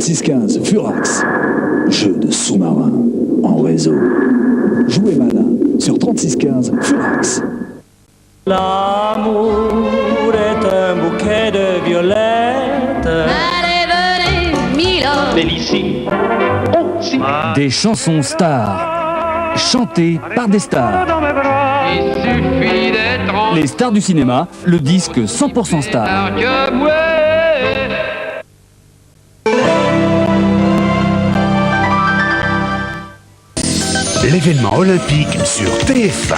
3615 Furax. Jeu de sous-marin en réseau. Jouez malin sur 3615 Furax. L'amour est un bouquet de violettes. Allez, venez, Milo. Félicie. Des chansons stars, chantées par des stars. Il suffit d'être Les stars du cinéma, le disque 100% star. que moi. L'événement olympique sur TF1.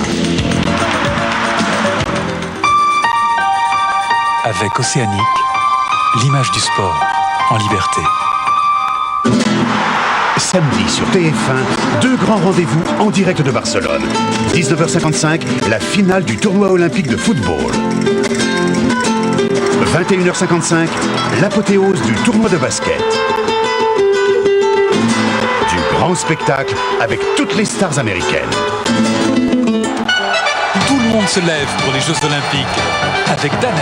Avec Océanique, l'image du sport en liberté. Samedi sur TF1, 2 grands rendez-vous en direct de Barcelone. 19h55, la finale du tournoi olympique de football. 21h55, l'apothéose du tournoi de basket. Du grand spectacle avec toutes les stars américaines. Tout le monde se lève pour les Jeux Olympiques avec Danette.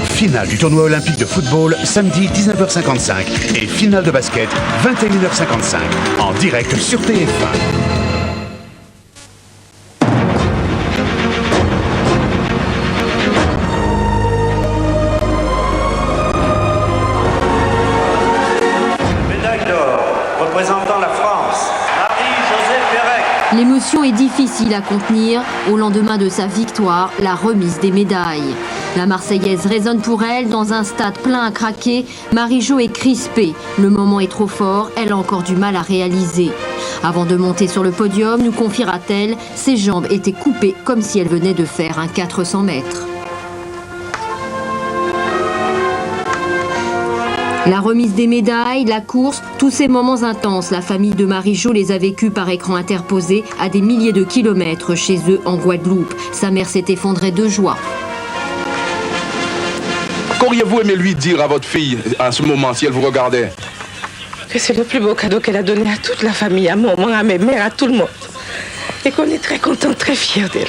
Finale du tournoi olympique de football, samedi 19h55. Et finale de basket, 21h55. En direct sur TF1. Médaille d'or, représentant la France, Marie-Josée Pérec. L'émotion est difficile à contenir. Au lendemain de sa victoire, la remise des médailles. La Marseillaise résonne pour elle dans un stade plein à craquer. Marie-Jo est crispée. Le moment est trop fort, elle a encore du mal à réaliser. Avant de monter sur le podium, nous confiera-t-elle, ses jambes étaient coupées comme si elle venait de faire un 400 mètres. La remise des médailles, la course, tous ces moments intenses, la famille de Marie-Jo les a vécus par écran interposé à des milliers de kilomètres chez eux en Guadeloupe. Sa mère s'est effondrée de joie. Qu'auriez-vous aimé lui dire à votre fille à ce moment si elle vous regardait? Que c'est le plus beau cadeau qu'elle a donné à toute la famille, à maman, à mes mères, à tout le monde. Et qu'on est très contents, très fiers d'elle.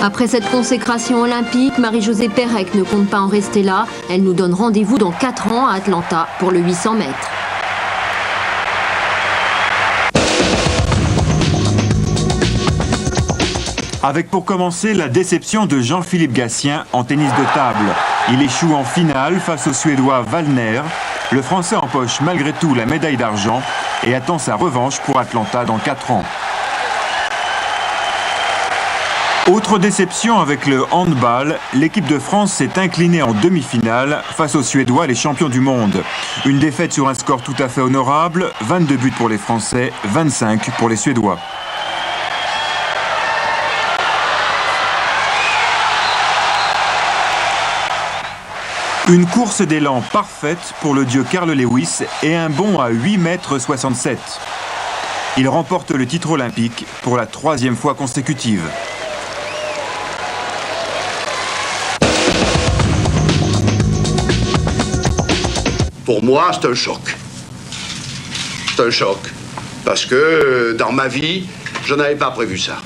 Après cette consécration olympique, Marie-Josée Pérec ne compte pas en rester là. Elle nous donne rendez-vous dans 4 ans à Atlanta pour le 800 mètres. Avec pour commencer la déception de Jean-Philippe Gatien en tennis de table. Il échoue en finale face au Suédois Wallner. Le Français empoche malgré tout la médaille d'argent et attend sa revanche pour Atlanta dans 4 ans. Autre déception avec le handball, l'équipe de France s'est inclinée en demi-finale face aux Suédois, les champions du monde. Une défaite sur un score tout à fait honorable, 22 buts pour les Français, 25 pour les Suédois. Une course d'élan parfaite pour le dieu Carl Lewis et un bond à 8,67 m. Il remporte le titre olympique pour la 3e fois consécutive. Pour moi, c'est un choc. C'est un choc. Parce que dans ma vie, je n'avais pas prévu ça.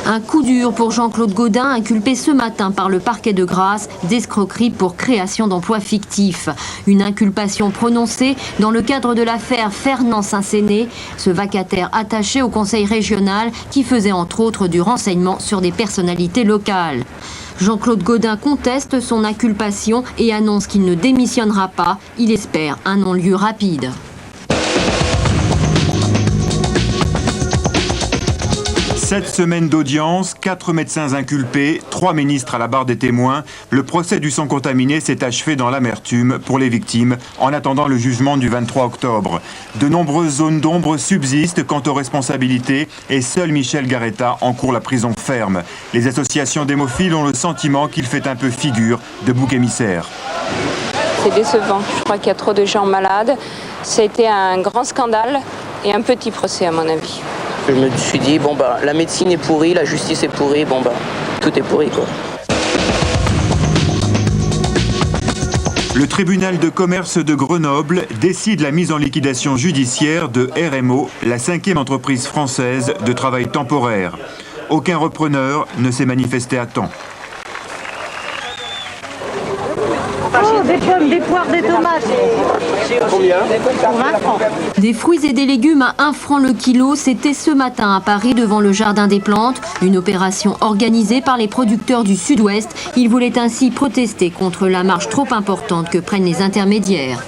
Un coup dur pour Jean-Claude Gaudin, inculpé ce matin par le parquet de Grasse d'escroquerie pour création d'emplois fictifs. Une inculpation prononcée dans le cadre de l'affaire Fernand Saint-Séné, ce vacataire attaché au conseil régional qui faisait entre autres du renseignement sur des personnalités locales. Jean-Claude Gaudin conteste son inculpation et annonce qu'il ne démissionnera pas. Il espère un non-lieu rapide. Cette semaine d'audience, 4 médecins inculpés, 3 ministres à la barre des témoins. Le procès du sang contaminé s'est achevé dans l'amertume pour les victimes en attendant le jugement du 23 octobre. De nombreuses zones d'ombre subsistent quant aux responsabilités et seul Michel Garetta encourt la prison ferme. Les associations d'hémophiles ont le sentiment qu'il fait un peu figure de bouc émissaire. C'est décevant. Je crois qu'il y a trop de gens malades. Ça a été un grand scandale et un petit procès à mon avis. Je me suis dit, bon bah, la médecine est pourrie, la justice est pourrie, bon bah, tout est pourri quoi. Le tribunal de commerce de Grenoble décide la mise en liquidation judiciaire de RMO, la 5e entreprise française de travail temporaire. Aucun repreneur ne s'est manifesté à temps. des pommes, des poires, des tomates. Combien? Pour 20 francs. Des fruits et des légumes à 1 franc le kilo, c'était ce matin à Paris devant le Jardin des Plantes. Une opération organisée par les producteurs du Sud-Ouest. Ils voulaient ainsi protester contre la marge trop importante que prennent les intermédiaires.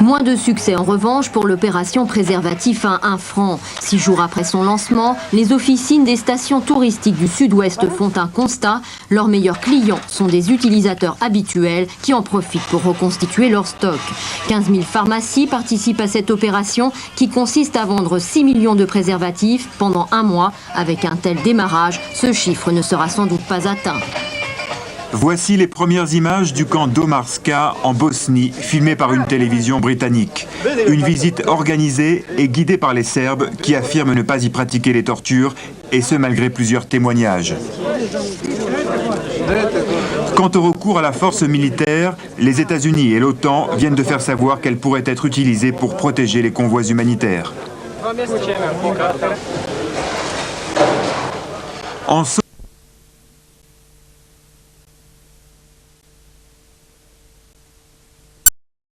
Moins de succès en revanche pour l'opération préservatif à 1 franc. 6 jours après son lancement, les officines des stations touristiques du Sud-Ouest font un constat. Leurs meilleurs clients sont des utilisateurs habituels qui en profitent pour reconstituer leur stock. 15 000 pharmacies participent à cette opération qui consiste à vendre 6 millions de préservatifs pendant 1 mois. Avec un tel démarrage, ce chiffre ne sera sans doute pas atteint. Voici les premières images du camp d'Omarska en Bosnie, filmées par une télévision britannique. Une visite organisée et guidée par les Serbes qui affirment ne pas y pratiquer les tortures, et ce malgré plusieurs témoignages. Quant au recours à la force militaire, les États-Unis et l'OTAN viennent de faire savoir qu'elle pourrait être utilisée pour protéger les convois humanitaires. En